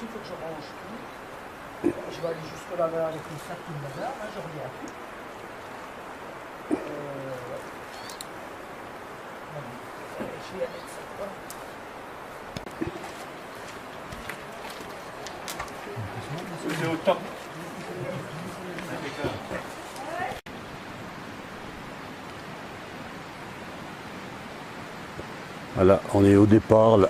il faut que je range tout. Je vais aller jusque là-bas avec le sac qui me bazar, hein, je reviens plus. Je vais mettre ça quoi. C'est au top. Voilà, on est au départ là.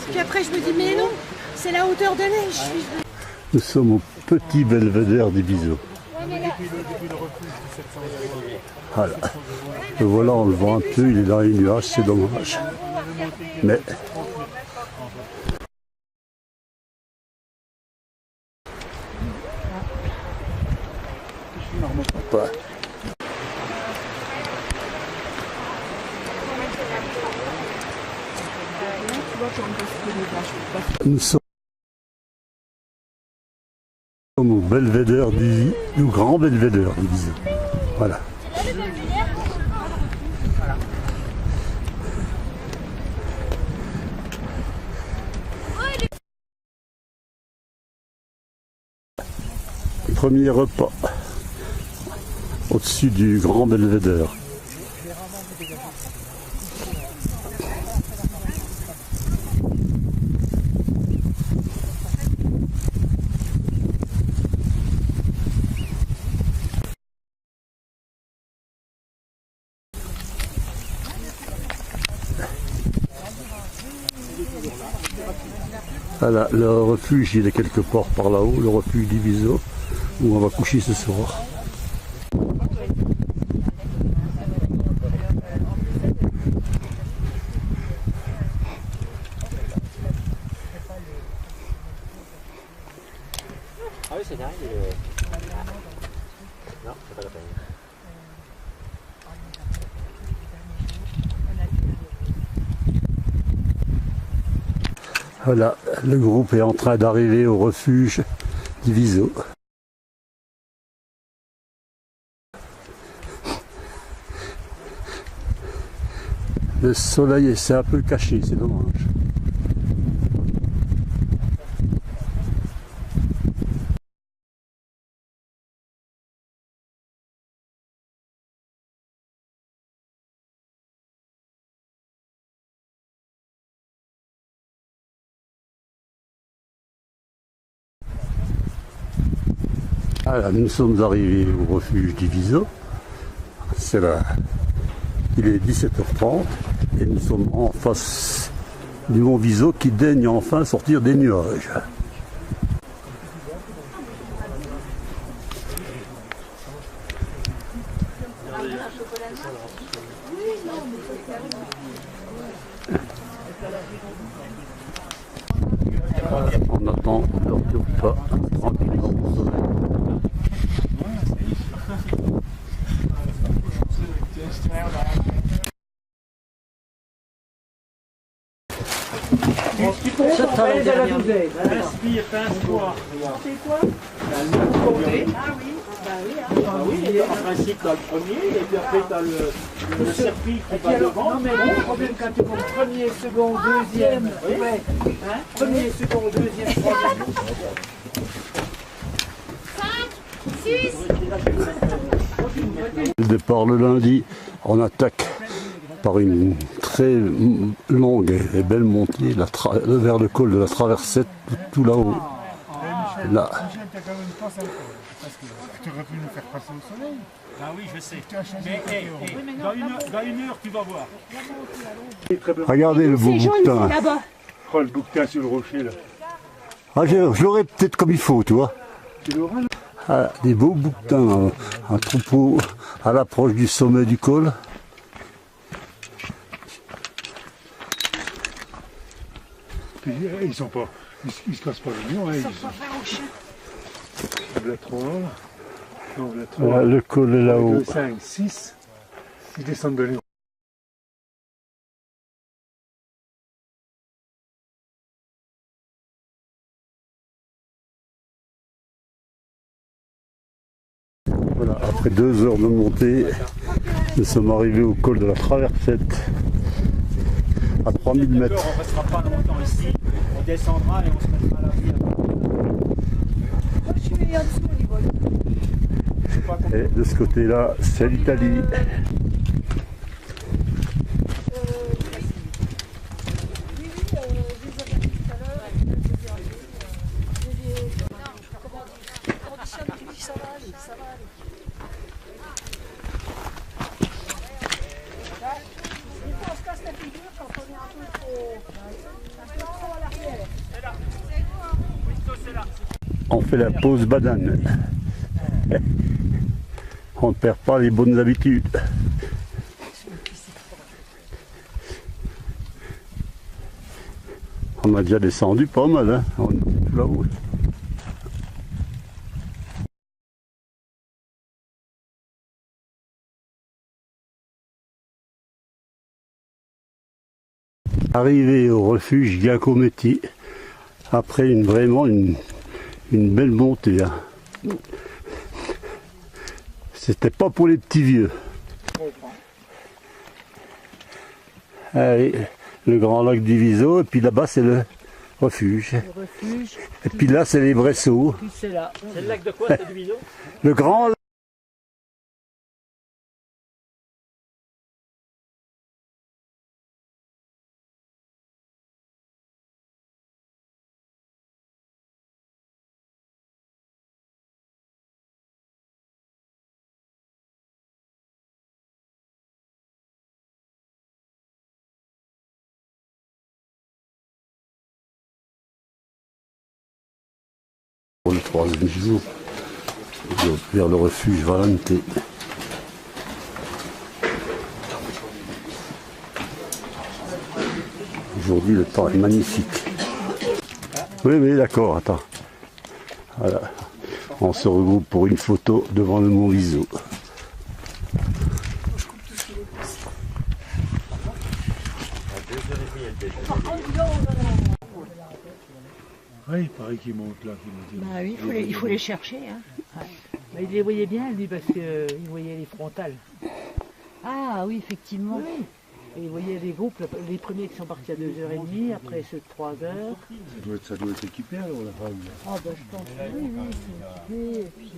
Puis après je me dis mais non, c'est la hauteur de neige. Nous sommes au petit belvédère d'Ibizo. Voilà. Le voilà, on le voit un peu, il est dans les nuages, c'est dommage. Mais ouais. Nous sommes au belvédère du grand belvédère d'Ibizo. Voilà. Premier repas au-dessus du grand belvédère. Voilà, le refuge il est quelque part par là-haut, le refuge d'Ibizo, où on va coucher ce soir. Ah oui, c'est dingue. Non, c'est pas la peine. Voilà, le groupe est en train d'arriver au refuge d'Ibizo. Le soleil s'est un peu caché, c'est dommage. Voilà, nous sommes arrivés au refuge d'Ibizo. C'est là. Il est 17h30 et nous sommes en face du mont Viso qui daigne enfin sortir des nuages. On attend leur repas tranquillement au soleil. Inspire, pince-toi. C'est quoi? Ah oui, en principe, tu as le premier, et puis après, tu as le circuit qui va devant. Non, mais le problème, quand tu comptes premier, second, deuxième, ouais. Hein? Premier, second, deuxième, troisième. 5, 6. Le départ le lundi, on attaque par une très longue et belle montée vers le col de la Traversette, tout là-haut. Là. Parce que tu aurais pu nous faire passer au soleil. Ah oui, je sais. Tu as changé Mais de côté, dans une heure, tu vas voir. Regardez le beau C'est jaune, bouquetin. c'est là-bas. Oh, le bouquetin sur le rocher là. Ah, je l'aurais peut-être comme il faut, tu vois. Tu l'auras là? Ah, des beaux bouquetins, un troupeau à l'approche du sommet du col. Puis, ils sont pas. Ils se cassent pas les lions, hein. Là, 3. Non, là, 3. Voilà, le col est là-haut. 2, 5, 6. Ils descendent de lion. Voilà, après 2 heures de montée, nous sommes arrivés au col de la Traversette, à 3000 mètres. On ne restera pas longtemps ici. On descendra et on se mettra à l'abri. Et de ce côté-là, c'est l'Italie. On fait la pause banane. On ne perd pas les bonnes habitudes. On a déjà descendu pas mal, hein. On est tout là-haut. Arrivé au refuge Giacometti, après vraiment une belle montée. Hein. C'était pas pour les petits vieux. Allez, le grand lac du Viso, et puis là-bas c'est le refuge. Et puis là c'est les Bressots. C'est là. C'est le lac de quoi, c'est du Viso? Le grand lac. Pour le 3e jour, vers le refuge Valente. Aujourd'hui, le temps est magnifique. Oui, d'accord, attends. Voilà. On se regroupe pour une photo devant le mont Viso. Oui, il paraît qu'ils montent là. Bah oui, il faut les chercher. Hein. Bah, il les voyait bien, lui, parce qu'il voyait les frontales. Ah oui, effectivement. Oui. Et il voyait les groupes, les premiers qui sont partis à 2h30, après ceux de 3h. Ça doit être équipé alors la rame. Ah bah je pense que oui, c'est équipé. Et puis,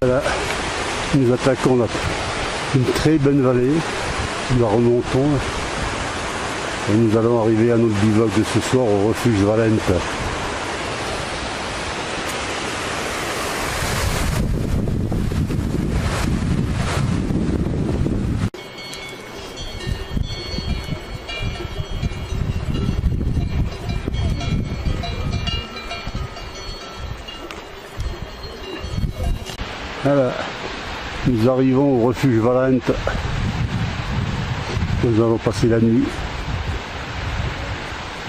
Voilà, nous attaquons une très bonne vallée, nous la remontons et nous allons arriver à notre bivouac de ce soir au refuge Valente. Voilà. Nous arrivons au refuge Valente. Nous allons passer la nuit.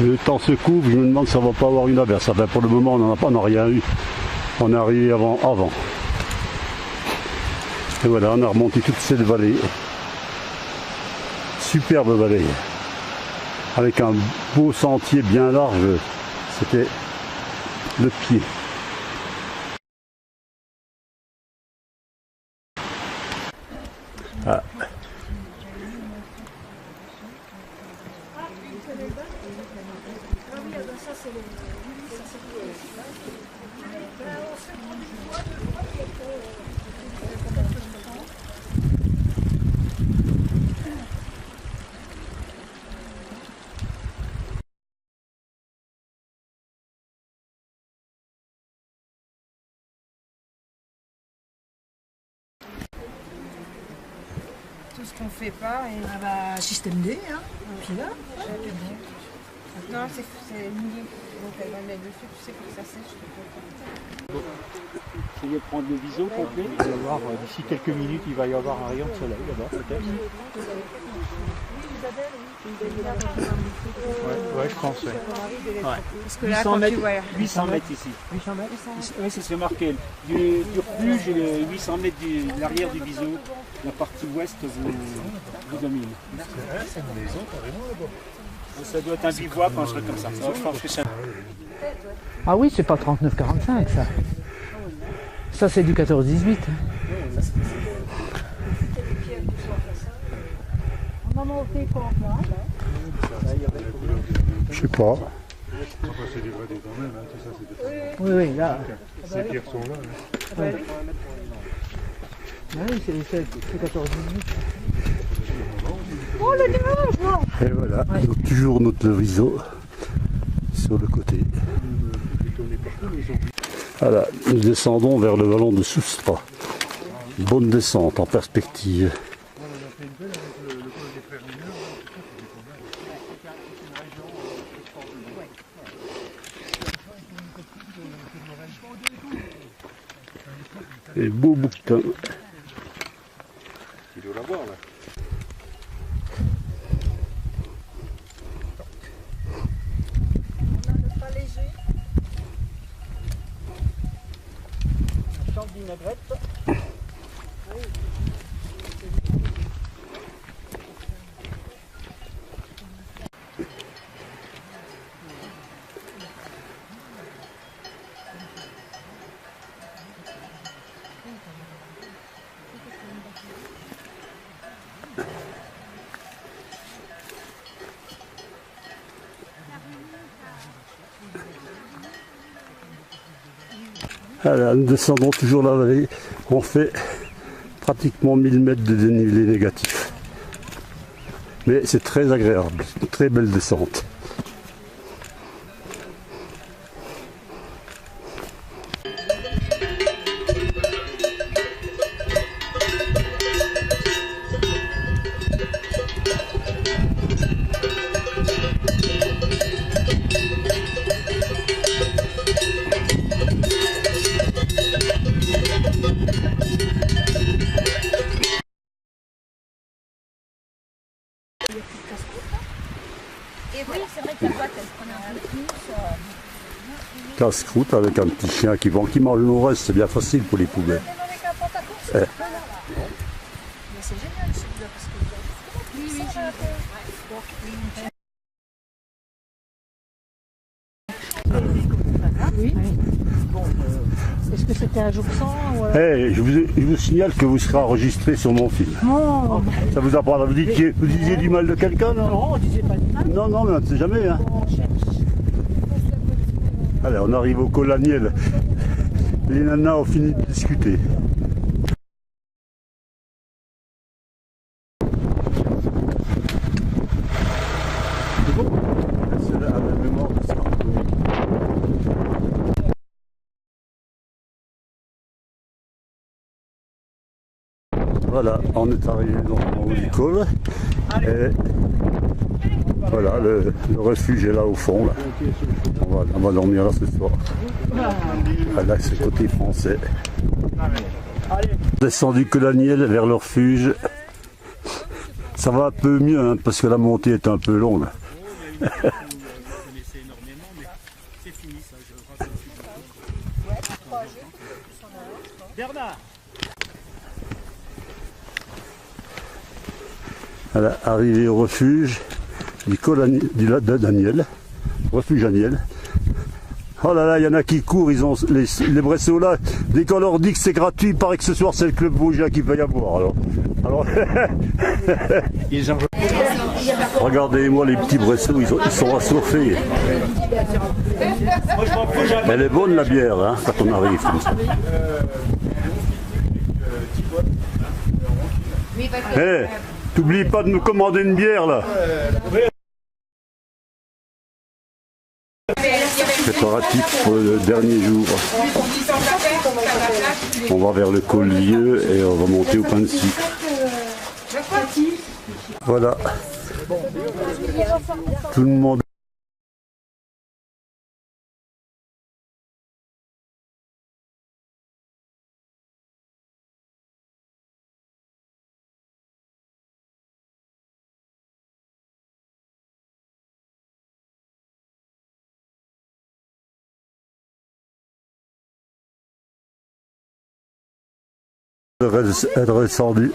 Le temps se couvre, je me demande si on va pas avoir une averse. Enfin, pour le moment, on n'a rien eu. On est arrivé avant. Et voilà, on a remonté toute cette vallée. Superbe vallée. Avec un beau sentier bien large. C'était le pied. Ah. Tout ce qu'on fait pas et Système D, hein. Puis là, non c'est mouillé donc elle va le mettre dessus, tu sais pour que ça sèche. Essayez de prendre le viso complet. Il va y avoir, d'ici quelques minutes, il va y avoir un rayon de soleil là-bas, peut-être. Ouais, je pense, ouais. Parce que là 800 quand mètres, tu vois 800 mètres ici. 800 mètres Oui, c'est ce qui est marqué. Du refuge, 800 mètres de l'arrière du biseau, la partie ouest vous domine. C'est une maison carrément là-bas. Ça doit être un bivouac quand je serai comme ça. Je pense que ça. Ah oui, c'est pas 39-45 ça. Ça c'est du 14-18. Je sais pas. C'est des vrais des quand même, hein, tout ça, c'est des... Oui, là. Ces pierres sont là. Hein. Ah oui, c'est 14-18. Et voilà, donc toujours notre viso sur le côté. Voilà, nous descendons vers le vallon de Soustra. Bonne descente en perspective. Et beau bouquetin. Il doit l'avoir là. Champ de vinaigrette. Voilà, nous descendons toujours la vallée. On fait pratiquement 1000 mètres de dénivelé négatif. Mais c'est très agréable, une très belle descente. Et oui, c'est vrai que la boîte, elle prenait un peu plus. Casse-croûte avec un petit chien qui mange le reste, c'est bien facile pour les poubelles. Avec un pantalon, Eh. mais c'est génial celui-là parce que oui, Est-ce que c'était un jour sans ou... Eh, je vous signale que vous serez enregistré sur mon film. Non, Ça vous apprend, vous disiez du mal de quelqu'un, non? non, on disait pas du mal. Non, mais on ne sait jamais. Hein. On cherche. Allez, on arrive au col Aniel. Les nanas ont fini de discuter. C'est bon. C'est la mémoire de ça. Voilà, on est arrivé dans le haut du col. Et voilà, le refuge est là au fond. Là. On va dormir là ce soir. Voilà, c'est côté français. Descendu que Daniel vers le refuge. Ça va un peu mieux hein, parce que la montée est un peu longue. Vous connaissez énormément, mais c'est fini ça. Je raconte. Bernard. Voilà, arrivé au refuge du col de Daniel, refuge Daniel. Oh là là, il y en a qui courent, ils ont les Bressots là. Dès qu'on leur dit que c'est gratuit, il paraît que ce soir c'est le club Vosgien qui va y avoir. Alors regardez-moi les petits Bressots, ils sont assoiffés. Elle est bonne la bière hein, quand on arrive comme ça. Hey, t'oublies pas de nous commander une bière là. Préparatif pour le dernier jour. On va vers le Col-Vieux et on va monter au pain de sucre. Voilà. Tout le monde. Être descendu.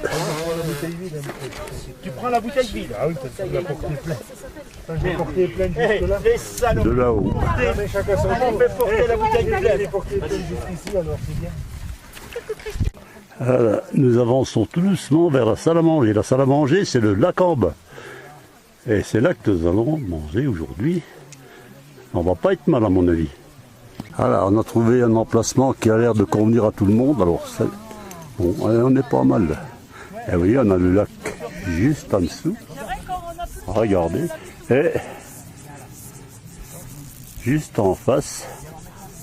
Tu prends la bouteille vide. Ah oui, tu l'as porté plein. J'ai porté plein jusque là. Les salauds. De là-haut. Mais chacun son On fait porter la bouteille pleine. J'ai porté plein jusqu'ici, alors c'est bien. Voilà, nous avançons tout doucement vers la salle à manger. La salle à manger, c'est le lac en bas. Et c'est là que nous allons manger aujourd'hui. On va pas être mal à mon avis. Voilà, on a trouvé un emplacement qui a l'air de convenir à tout le monde. Alors, bon, on est pas mal. Et oui, on a le lac juste en dessous. Regardez. Et juste en face,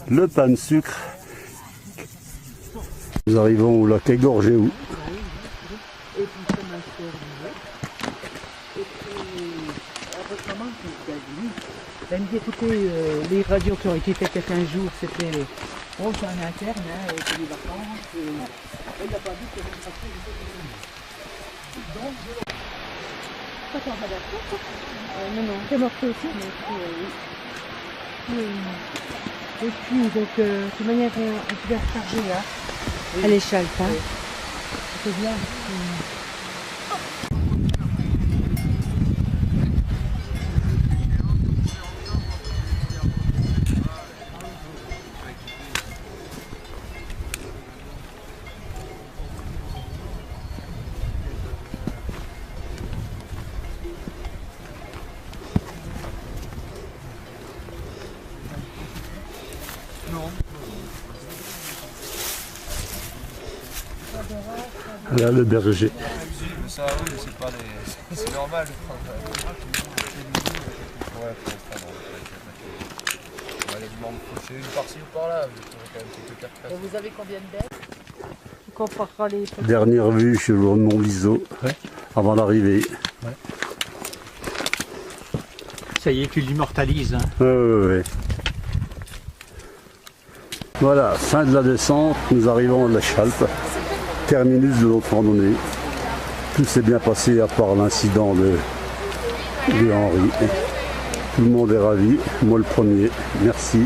le pain de sucre. Nous arrivons au lac Égorgéou. Elle me dit, écoutez, les radios qui ont été faites il y a 15 jours, c'était... Oh, c'est un interne, hein, c'est des vacances. Elle n'a pas dit que je donc, Toi, t'en vas d'accord? Non, non. T'es morte aussi? Oui. Et puis, donc, de toute manière, on peut recharger là. À l'échelle, hein. C'est bien. Là, le berger. Ça, oui, mais c'est pas des... C'est normal. C'est une par-ci ou par-là. Vous avez combien de bêtes? On comparera les... Dernière vue sur le mont Viso, avant l'arrivée. Ça y est, tu l'immortalises. Hein. Ouais. Voilà, fin de la descente, nous arrivons à la Chalpe, terminus de notre randonnée. Tout s'est bien passé à part l'incident de Henri. Tout le monde est ravi, moi le premier. Merci.